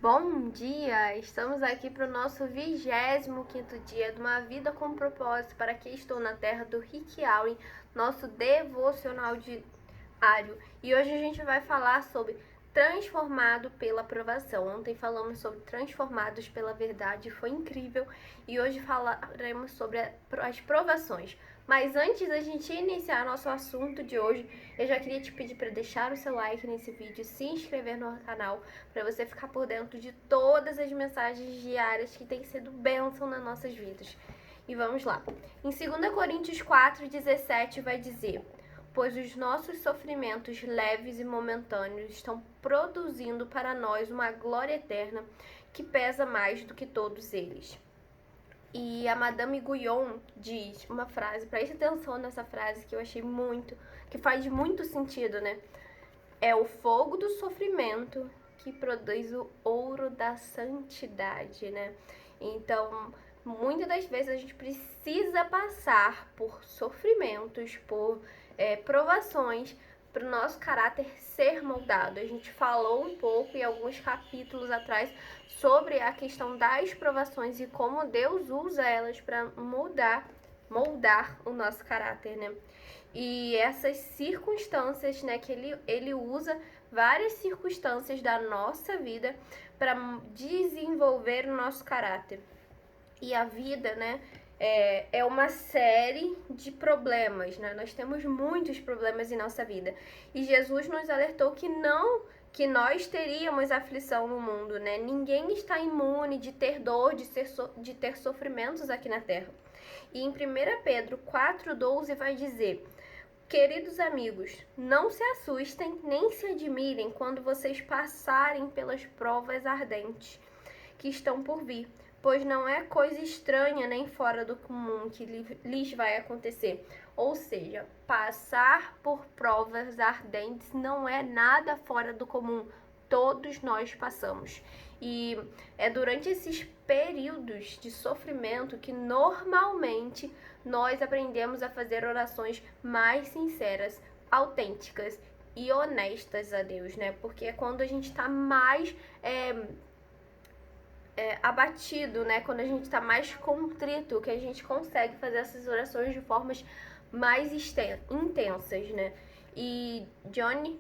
Bom dia! Estamos aqui para o nosso 25º dia de uma vida com propósito para que estou na terra do Rick Allen, nosso devocional diário. E hoje a gente vai falar sobre transformado pela provação. Ontem falamos sobre transformados pela verdade, foi incrível. E hoje falaremos sobre as provações. Mas antes da gente iniciar nosso assunto de hoje, eu já queria te pedir para deixar o seu like nesse vídeo, se inscrever no canal, para você ficar por dentro de todas as mensagens diárias que têm sido bênção nas nossas vidas. E vamos lá. Em 2 Coríntios 4:17 vai dizer: pois os nossos sofrimentos leves e momentâneos estão produzindo para nós uma glória eterna que pesa mais do que todos eles. E a Madame Guyon diz uma frase, preste atenção nessa frase que eu achei que faz muito sentido, né? É o fogo do sofrimento que produz o ouro da santidade, né? Então, muitas das vezes a gente precisa passar por sofrimentos, por provações, para o nosso caráter ser moldado. A gente falou um pouco em alguns capítulos atrás sobre a questão das provações e como Deus usa elas para moldar o nosso caráter, né? E essas circunstâncias, né, que ele usa várias circunstâncias da nossa vida para desenvolver o nosso caráter. E a vida, né, é uma série de problemas, né? Nós temos muitos problemas em nossa vida. E Jesus nos alertou que nós teríamos aflição no mundo, né? Ninguém está imune de ter dor, de ter sofrimentos aqui na terra. E em 1 Pedro 4:12 vai dizer: queridos amigos, não se assustem nem se admirem quando vocês passarem pelas provas ardentes que estão por vir, pois não é coisa estranha nem fora do comum que lhes vai acontecer. Ou seja, passar por provas ardentes não é nada fora do comum. Todos nós passamos. E é durante esses períodos de sofrimento que normalmente nós aprendemos a fazer orações mais sinceras, autênticas e honestas a Deus, né? Porque é quando a gente está mais abatido, né? Quando a gente está mais contrito, que a gente consegue fazer essas orações de formas mais intensas, né? E Johnny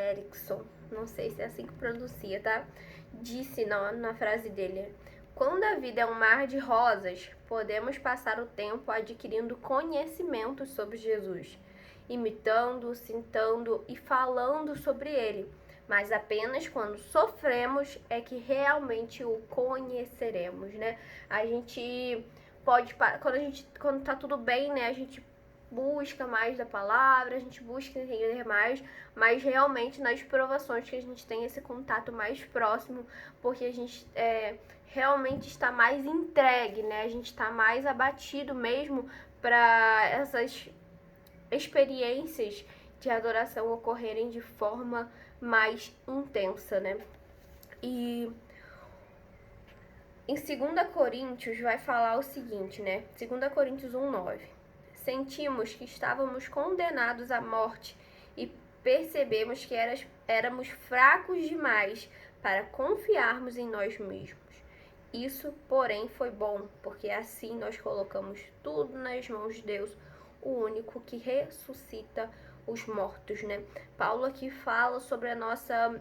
Erickson, não sei se é assim que pronuncia, tá? Disse na frase dele: quando a vida é um mar de rosas, podemos passar o tempo adquirindo conhecimento sobre Jesus, imitando, citando e falando sobre ele. Mas apenas quando sofremos é que realmente o conheceremos, né? A gente pode, quando tá tudo bem, né? A gente busca mais da palavra, a gente busca entender mais, mas realmente nas provações que a gente tem esse contato mais próximo, porque a gente realmente está mais entregue, né? A gente está mais abatido mesmo para essas experiências de adoração ocorrerem de forma mais intensa, né? E em 2 Coríntios vai falar o seguinte, né? 2 Coríntios 1:9. Sentimos que estávamos condenados à morte e percebemos que éramos fracos demais para confiarmos em nós mesmos. Isso, porém, foi bom, porque assim nós colocamos tudo nas mãos de Deus, o único que ressuscita os mortos, né? Paulo aqui fala sobre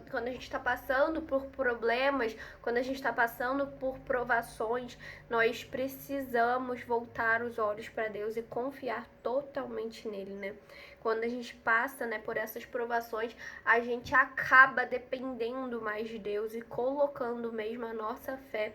quando a gente está passando por problemas, quando a gente está passando por provações, nós precisamos voltar os olhos para Deus e confiar totalmente nele, né? Quando a gente passa, né, por essas provações, a gente acaba dependendo mais de Deus e colocando mesmo a nossa fé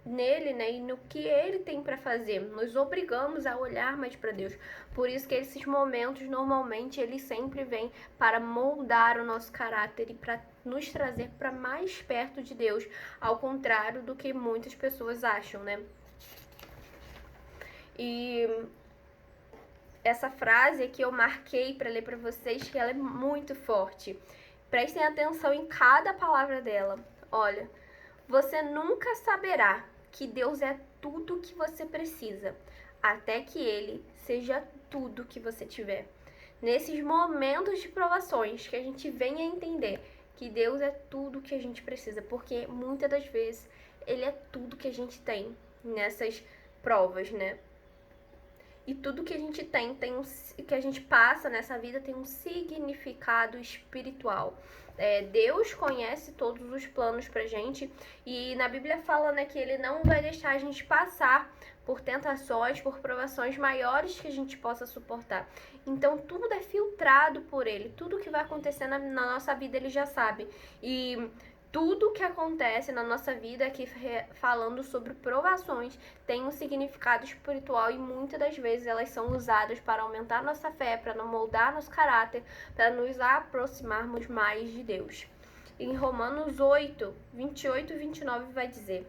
nele, né, e no que ele tem para fazer. Nos obrigamos a olhar mais para Deus. Por isso que esses momentos normalmente eles sempre vêm para moldar o nosso caráter e para nos trazer para mais perto de Deus, ao contrário do que muitas pessoas acham, né? E essa frase que eu marquei para ler para vocês, que ela é muito forte. Prestem atenção em cada palavra dela. Olha, você nunca saberá que Deus é tudo o que você precisa, até que Ele seja tudo que você tiver. Nesses momentos de provações que a gente venha a entender que Deus é tudo que a gente precisa, porque muitas das vezes Ele é tudo que a gente tem nessas provas, né? E tudo que a gente tem que a gente passa nessa vida tem um significado espiritual. Deus conhece todos os planos pra gente, e na Bíblia fala, né, que Ele não vai deixar a gente passar por tentações, por provações maiores que a gente possa suportar. Então tudo é filtrado por Ele, tudo que vai acontecer na nossa vida Ele já sabe. E tudo que acontece na nossa vida, aqui falando sobre provações, tem um significado espiritual, e muitas das vezes elas são usadas para aumentar nossa fé, para moldar nosso caráter, para nos aproximarmos mais de Deus. Em Romanos 8, 28 e 29 vai dizer: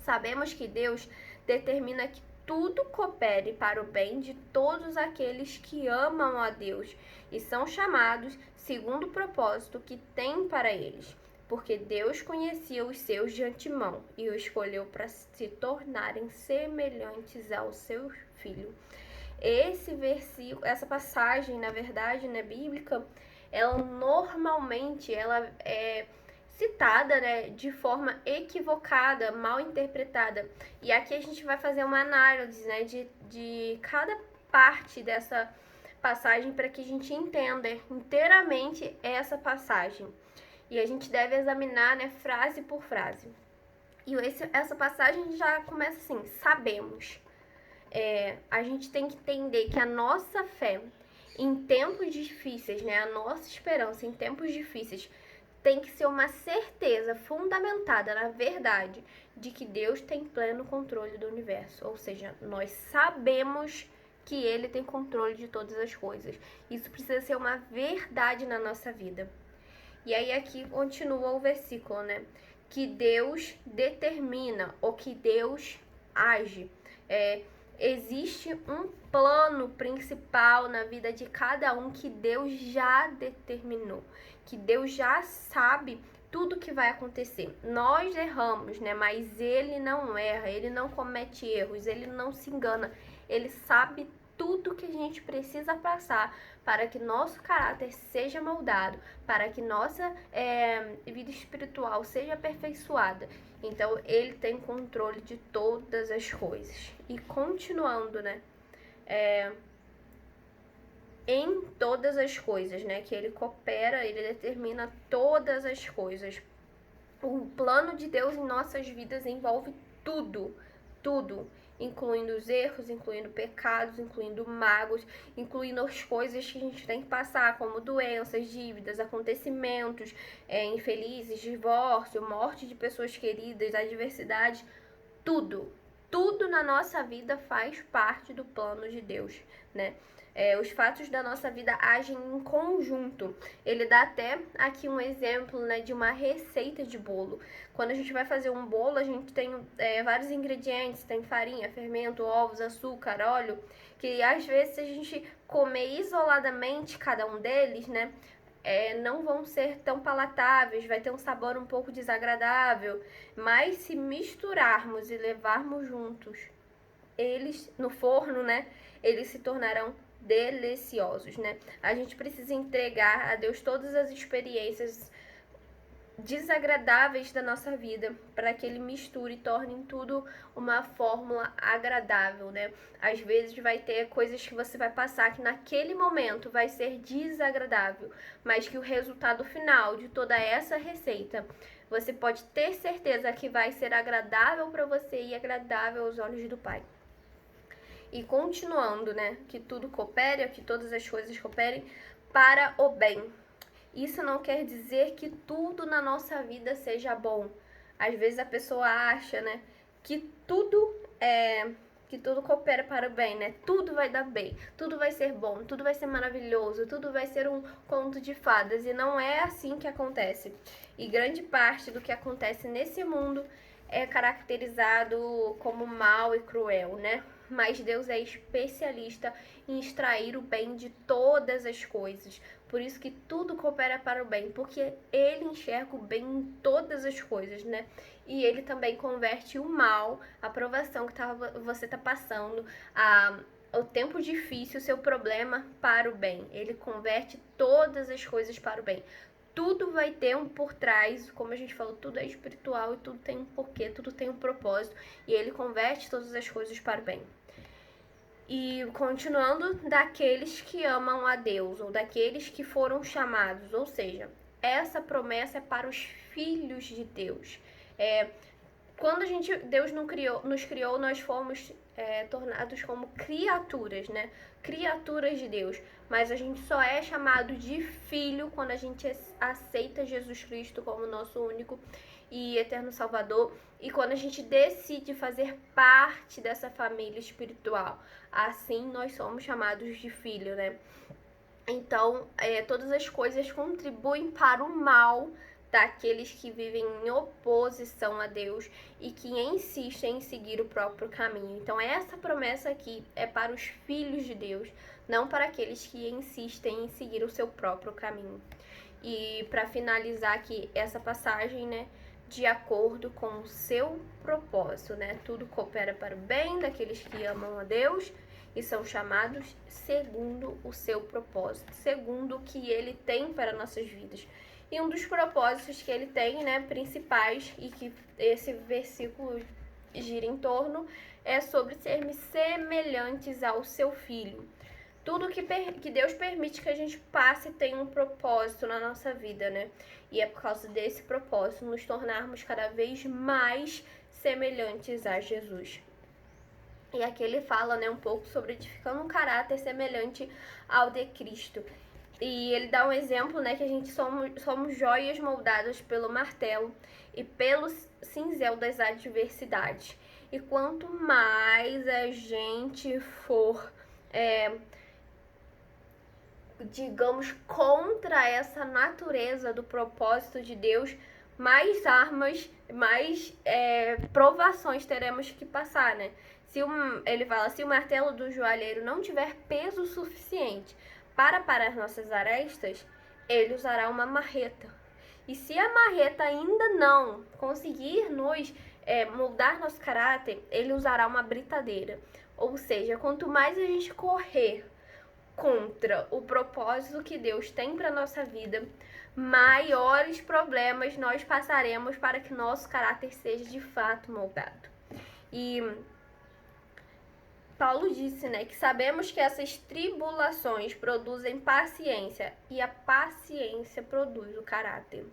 sabemos que Deus determina que tudo coopere para o bem de todos aqueles que amam a Deus e são chamados segundo o propósito que tem para eles. Porque Deus conhecia os seus de antemão e o escolheu para se tornarem semelhantes ao seu Filho. Esse versículo, essa passagem, na verdade, né, bíblica, ela normalmente é citada, né, de forma equivocada, mal interpretada. E aqui a gente vai fazer uma análise, né, de cada parte dessa passagem para que a gente entenda inteiramente essa passagem. E a gente deve examinar, né, frase por frase. E essa passagem já começa assim: sabemos. A gente tem que entender que a nossa fé em tempos difíceis, né, a nossa esperança em tempos difíceis, tem que ser uma certeza fundamentada na verdade de que Deus tem pleno controle do universo. Ou seja, nós sabemos que Ele tem controle de todas as coisas. Isso precisa ser uma verdade na nossa vida. E aí aqui continua o versículo, né? Que Deus determina, ou que Deus age. Existe um plano principal na vida de cada um que Deus já determinou, que Deus já sabe tudo que vai acontecer. Nós erramos, né? Mas Ele não erra, Ele não comete erros, Ele não se engana. Ele sabe tudo que a gente precisa passar para que nosso caráter seja moldado, para que nossa vida espiritual seja aperfeiçoada. Então, Ele tem controle de todas as coisas. E continuando, né? Em todas as coisas, né? Que Ele coopera, Ele determina todas as coisas. O plano de Deus em nossas vidas envolve tudo, tudo, incluindo os erros, incluindo pecados, incluindo mágoas, incluindo as coisas que a gente tem que passar, como doenças, dívidas, acontecimentos infelizes, divórcio, morte de pessoas queridas, adversidade, tudo. Tudo na nossa vida faz parte do plano de Deus, né? Os fatos da nossa vida agem em conjunto. Ele dá até aqui um exemplo, né, de uma receita de bolo. Quando a gente vai fazer um bolo, a gente tem vários ingredientes, tem farinha, fermento, ovos, açúcar, óleo, que às vezes se a gente comer isoladamente cada um deles, né, não vão ser tão palatáveis, vai ter um sabor um pouco desagradável, mas se misturarmos e levarmos juntos eles no forno, né, eles se tornarão deliciosos, né? A gente precisa entregar a Deus todas as experiências desagradáveis da nossa vida, para que Ele misture e torne tudo uma fórmula agradável, né? Às vezes vai ter coisas que você vai passar que naquele momento vai ser desagradável, mas que o resultado final de toda essa receita, você pode ter certeza que vai ser agradável para você e agradável aos olhos do Pai. E continuando, né, que tudo coopere, que todas as coisas cooperem para o bem. Isso não quer dizer que tudo na nossa vida seja bom. Às vezes a pessoa acha, né, que tudo coopera para o bem, né? Tudo vai dar bem, tudo vai ser bom, tudo vai ser maravilhoso, tudo vai ser um conto de fadas. E não é assim que acontece. E grande parte do que acontece nesse mundo é caracterizado como mal e cruel, né? Mas Deus é especialista em extrair o bem de todas as coisas. Por isso que tudo coopera para o bem, porque Ele enxerga o bem em todas as coisas, né? E Ele também converte o mal, a provação que você está passando, o tempo difícil, o seu problema, para o bem. Ele converte todas as coisas para o bem. tudo vai ter um por trás, como a gente falou, tudo é espiritual e tudo tem um porquê, tudo tem um propósito, e ele converte todas as coisas para o bem. E continuando, daqueles que amam a Deus, ou daqueles que foram chamados, ou seja, essa promessa é para os filhos de Deus. Quando Deus nos criou, nós fomos tornados como criaturas, né? Criaturas de Deus. Mas a gente só é chamado de filho quando a gente aceita Jesus Cristo como nosso único e eterno Salvador. E quando a gente decide fazer parte dessa família espiritual. Assim nós somos chamados de filho, né? Então, todas as coisas contribuem para o mal daqueles que vivem em oposição a Deus e que insistem em seguir o próprio caminho. Então, essa promessa aqui é para os filhos de Deus, não para aqueles que insistem em seguir o seu próprio caminho. E para finalizar aqui essa passagem, né, de acordo com o seu propósito, né? Tudo coopera para o bem daqueles que amam a Deus e são chamados segundo o seu propósito, segundo o que ele tem para nossas vidas. E um dos propósitos que ele tem, né, principais, e que esse versículo gira em torno, é sobre sermos semelhantes ao seu filho. Tudo que Deus permite que a gente passe tem um propósito na nossa vida, né? E é por causa desse propósito nos tornarmos cada vez mais semelhantes a Jesus. E aqui ele fala, né, um pouco sobre edificando um caráter semelhante ao de Cristo. E ele dá um exemplo, né, que a gente somos joias moldadas pelo martelo e pelo cinzel das adversidades. E quanto mais a gente for, digamos, contra essa natureza do propósito de Deus, mais armas, mais provações teremos que passar, né? Ele fala, se o martelo do joalheiro não tiver peso suficiente para parar nossas arestas, ele usará uma marreta. E se a marreta ainda não conseguir nos moldar nosso caráter, ele usará uma britadeira. Ou seja, quanto mais a gente correr contra o propósito que Deus tem para nossa vida, maiores problemas nós passaremos para que nosso caráter seja de fato moldado. E Paulo disse, né, que sabemos que essas tribulações produzem paciência e a paciência produz o caráter.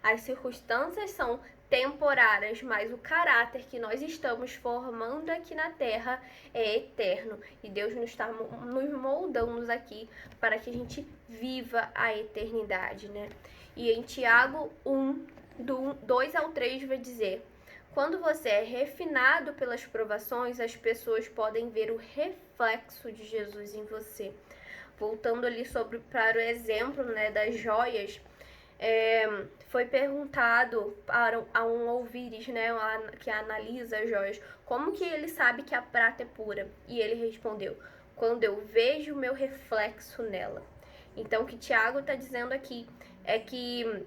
As circunstâncias são temporárias, mas o caráter que nós estamos formando aqui na Terra é eterno. E Deus nos está nos moldando aqui para que a gente viva a eternidade, né? E em Tiago 1, do 2 ao 3 vai dizer: quando você é refinado pelas provações, as pessoas podem ver o reflexo de Jesus em você. Voltando ali para o exemplo, né, das joias, foi perguntado a um ouvires, né, que analisa as joias, como que ele sabe que a prata é pura? E ele respondeu: quando eu vejo o meu reflexo nela. Então, o que Tiago está dizendo aqui é que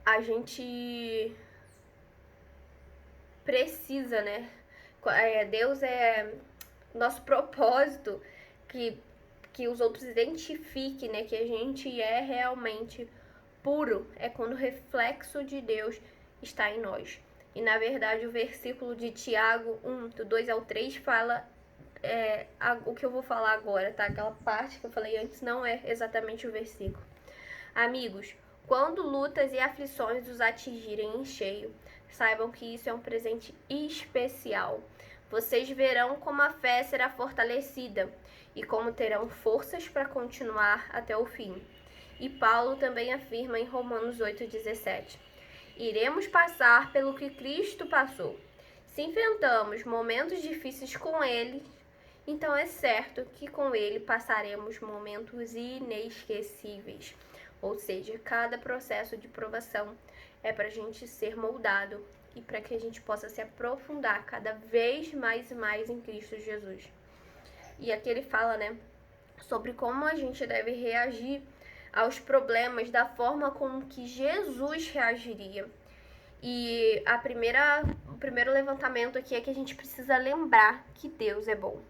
a gente precisa, né? Deus é nosso propósito, que os outros identifiquem, né, que a gente é realmente puro, é quando o reflexo de Deus está em nós. E na verdade o versículo de Tiago 1, do 2 ao 3 fala o que eu vou falar agora, tá? Aquela parte que eu falei antes não é exatamente o versículo. Amigos, quando lutas e aflições os atingirem em cheio, saibam que isso é um presente especial. Vocês verão como a fé será fortalecida e como terão forças para continuar até o fim. E Paulo também afirma em Romanos 8,17: iremos passar pelo que Cristo passou. Se enfrentamos momentos difíceis com Ele, então é certo que com Ele passaremos momentos inesquecíveis. Ou seja, cada processo de provação é para a gente ser moldado e para que a gente possa se aprofundar cada vez mais e mais em Cristo Jesus. E aqui ele fala, né, sobre como a gente deve reagir aos problemas da forma como que Jesus reagiria. E o primeiro levantamento aqui é que a gente precisa lembrar que Deus é bom,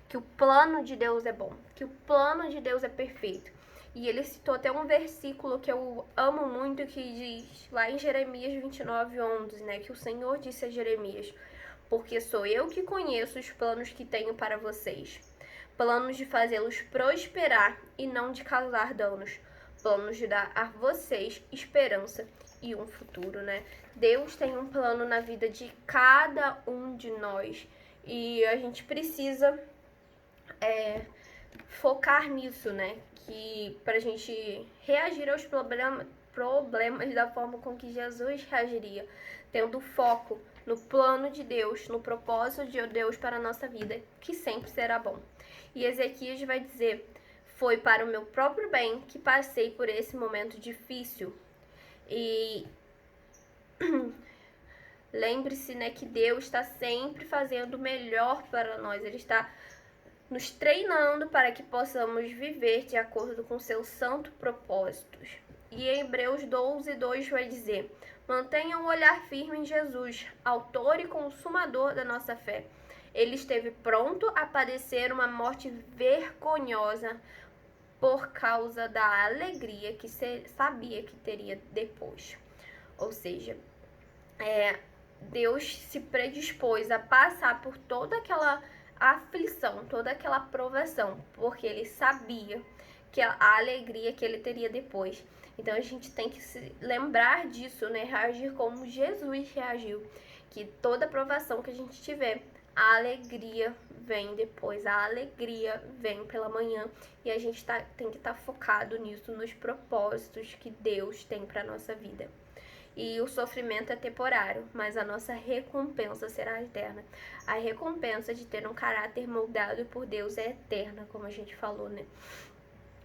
que o plano de Deus é bom, que o plano de Deus é perfeito. E ele citou até um versículo que eu amo muito, que diz lá em Jeremias 29:11, né? Que o Senhor disse a Jeremias: porque sou eu que conheço os planos que tenho para vocês, planos de fazê-los prosperar e não de causar danos, planos de dar a vocês esperança e um futuro, né? Deus tem um plano na vida de cada um de nós e a gente precisa focar nisso, né? Que pra gente reagir aos problemas da forma com que Jesus reagiria, tendo foco no plano de Deus, no propósito de Deus para a nossa vida, que sempre será bom. E Ezequias vai dizer: foi para o meu próprio bem que passei por esse momento difícil. E lembre-se, né, que Deus está sempre fazendo o melhor para nós. Ele está nos treinando para que possamos viver de acordo com seus santos propósitos. E em Hebreus 12:2 vai dizer: mantenha um olhar firme em Jesus, autor e consumador da nossa fé. Ele esteve pronto a padecer uma morte vergonhosa por causa da alegria que sabia que teria depois. Ou seja, Deus se predispôs a passar por toda aquela aflição, toda aquela provação, porque ele sabia que a alegria que ele teria depois. Então a gente tem que se lembrar disso, né? Reagir como Jesus reagiu, que toda provação que a gente tiver, a alegria vem depois, a alegria vem pela manhã, e a gente tem que estar focado nisso, nos propósitos que Deus tem para nossa vida. E o sofrimento é temporário, mas a nossa recompensa será eterna. A recompensa de ter um caráter moldado por Deus é eterna, como a gente falou, né?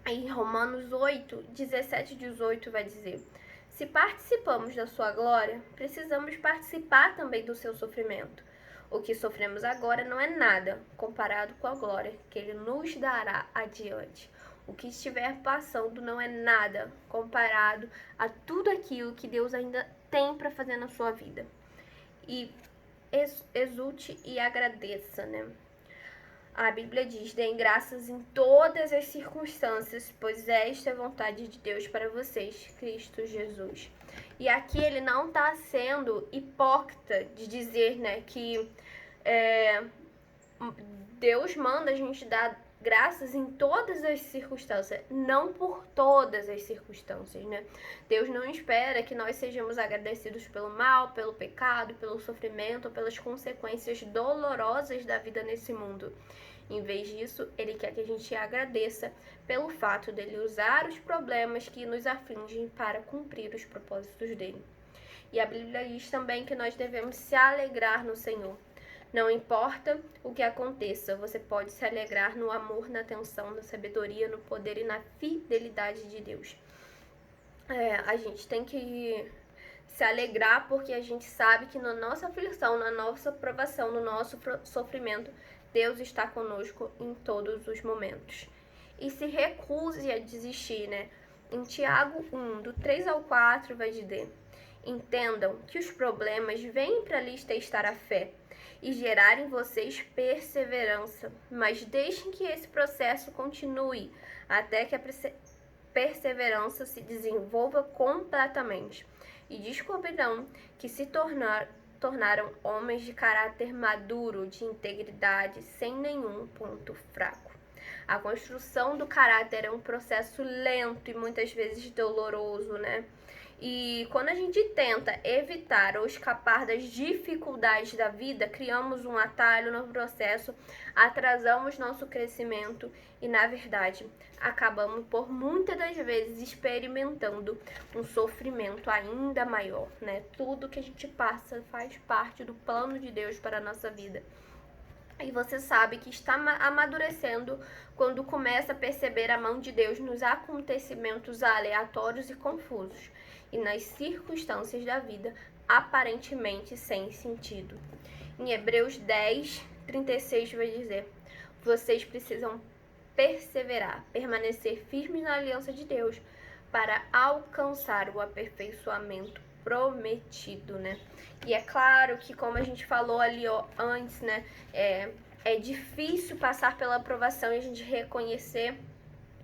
Em Romanos 8:17-18 vai dizer: se participamos da sua glória, precisamos participar também do seu sofrimento. O que sofremos agora não é nada comparado com a glória que ele nos dará adiante. O que estiver passando não é nada comparado a tudo aquilo que Deus ainda tem para fazer na sua vida. E exulte e agradeça, né? A Bíblia diz: deem graças em todas as circunstâncias, pois esta é a vontade de Deus para vocês, Cristo Jesus. E aqui ele não está sendo hipócrita de dizer, né, que Deus manda a gente dar graças em todas as circunstâncias, não por todas as circunstâncias, né? Deus não espera que nós sejamos agradecidos pelo mal, pelo pecado, pelo sofrimento, pelas consequências dolorosas da vida nesse mundo. Em vez disso, ele quer que a gente agradeça pelo fato dele usar os problemas que nos afligem para cumprir os propósitos dele. E a Bíblia diz também que nós devemos se alegrar no Senhor. Não importa o que aconteça, você pode se alegrar no amor, na atenção, na sabedoria, no poder e na fidelidade de Deus. A gente tem que se alegrar porque a gente sabe que na nossa aflição, na nossa provação, no nosso sofrimento, Deus está conosco em todos os momentos. E se recuse a desistir, né? Em Tiago 1:3-4 vai dizer: entendam que os problemas vêm para lhes testar a fé e gerar em vocês perseverança, mas deixem que esse processo continue até que a perseverança se desenvolva completamente e descobrirão que se tornaram homens de caráter maduro, de integridade, sem nenhum ponto fraco. A construção do caráter é um processo lento e muitas vezes doloroso, né? E quando a gente tenta evitar ou escapar das dificuldades da vida, criamos um atalho no processo, atrasamos nosso crescimento e, na verdade, acabamos por muitas das vezes experimentando um sofrimento ainda maior, né? Tudo que a gente passa faz parte do plano de Deus para a nossa vida. E você sabe que está amadurecendo quando começa a perceber a mão de Deus nos acontecimentos aleatórios e confusos e nas circunstâncias da vida aparentemente sem sentido. Em Hebreus 10:36 vai dizer: vocês precisam perseverar, permanecer firmes na aliança de Deus para alcançar o aperfeiçoamento prometido, né? E é claro que, como a gente falou ali antes, né, é difícil passar pela aprovação e a gente reconhecer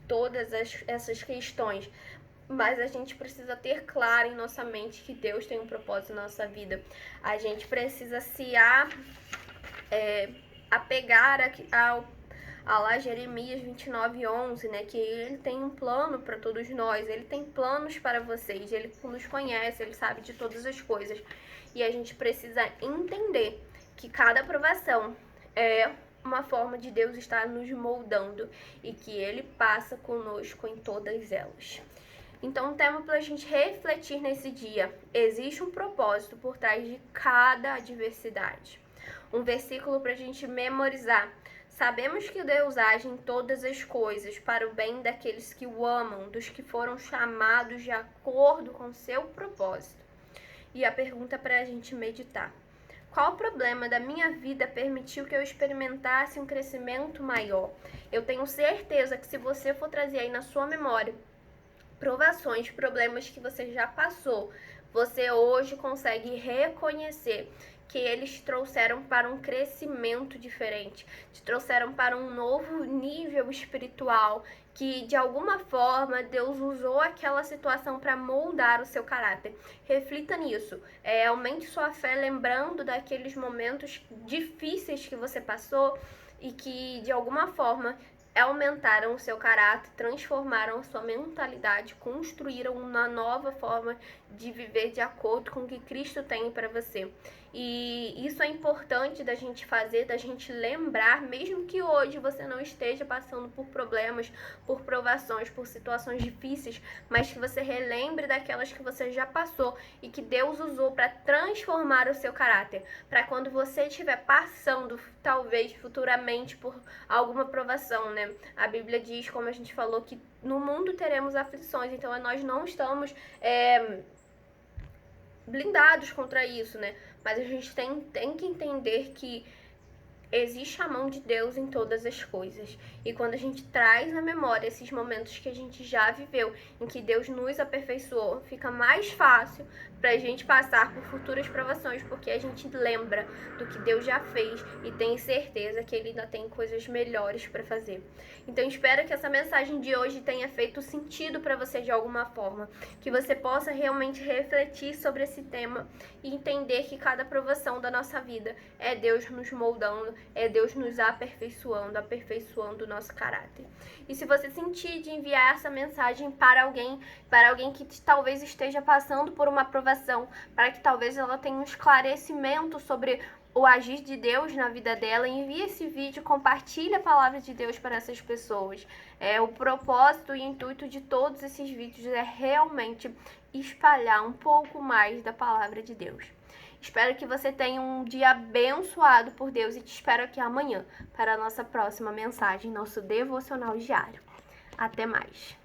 todas essas questões. Mas a gente precisa ter claro em nossa mente que Deus tem um propósito na nossa vida. A gente precisa se apegar a lá Jeremias 29:11, né? Que ele tem um plano para todos nós, ele tem planos para vocês, ele nos conhece, ele sabe de todas as coisas. E a gente precisa entender que cada aprovação é uma forma de Deus estar nos moldando e que ele passa conosco em todas elas. Então, um tema para a gente refletir nesse dia: existe um propósito por trás de cada adversidade. Um versículo para a gente memorizar: sabemos que Deus age em todas as coisas para o bem daqueles que o amam, dos que foram chamados de acordo com seu propósito. E a pergunta para a gente meditar: qual problema da minha vida permitiu que eu experimentasse um crescimento maior? Eu tenho certeza que se você for trazer aí na sua memória provações, problemas que você já passou, você hoje consegue reconhecer que eles te trouxeram para um crescimento diferente, te trouxeram para um novo nível espiritual, que de alguma forma Deus usou aquela situação para moldar o seu caráter. Reflita nisso, aumente sua fé lembrando daqueles momentos difíceis que você passou e que de alguma forma aumentaram o seu caráter, transformaram a sua mentalidade, construíram uma nova forma de viver de acordo com o que Cristo tem para você. E isso é importante da gente fazer, da gente lembrar, mesmo que hoje você não esteja passando por problemas, por provações, por situações difíceis, mas que você relembre daquelas que você já passou e que Deus usou para transformar o seu caráter, para quando você estiver passando, talvez futuramente, por alguma provação, né? A Bíblia diz, como a gente falou, que no mundo teremos aflições, então nós não estamos blindados contra isso, né? Mas a gente tem que entender que existe a mão de Deus em todas as coisas. E quando a gente traz na memória esses momentos que a gente já viveu, em que Deus nos aperfeiçoou, fica mais fácil pra gente passar por futuras provações, porque a gente lembra do que Deus já fez e tem certeza que Ele ainda tem coisas melhores para fazer. Então espero que essa mensagem de hoje tenha feito sentido para você de alguma forma, que você possa realmente refletir sobre esse tema e entender que cada provação da nossa vida é Deus nos moldando, é Deus nos aperfeiçoando, aperfeiçoando o nosso caráter. E se você sentir de enviar essa mensagem para alguém que talvez esteja passando por uma provação, para que talvez ela tenha um esclarecimento sobre o agir de Deus na vida dela, envie esse vídeo, compartilhe a palavra de Deus para essas pessoas. O propósito e intuito de todos esses vídeos é realmente espalhar um pouco mais da palavra de Deus. Espero que você tenha um dia abençoado por Deus e te espero aqui amanhã para a nossa próxima mensagem, nosso devocional diário. Até mais!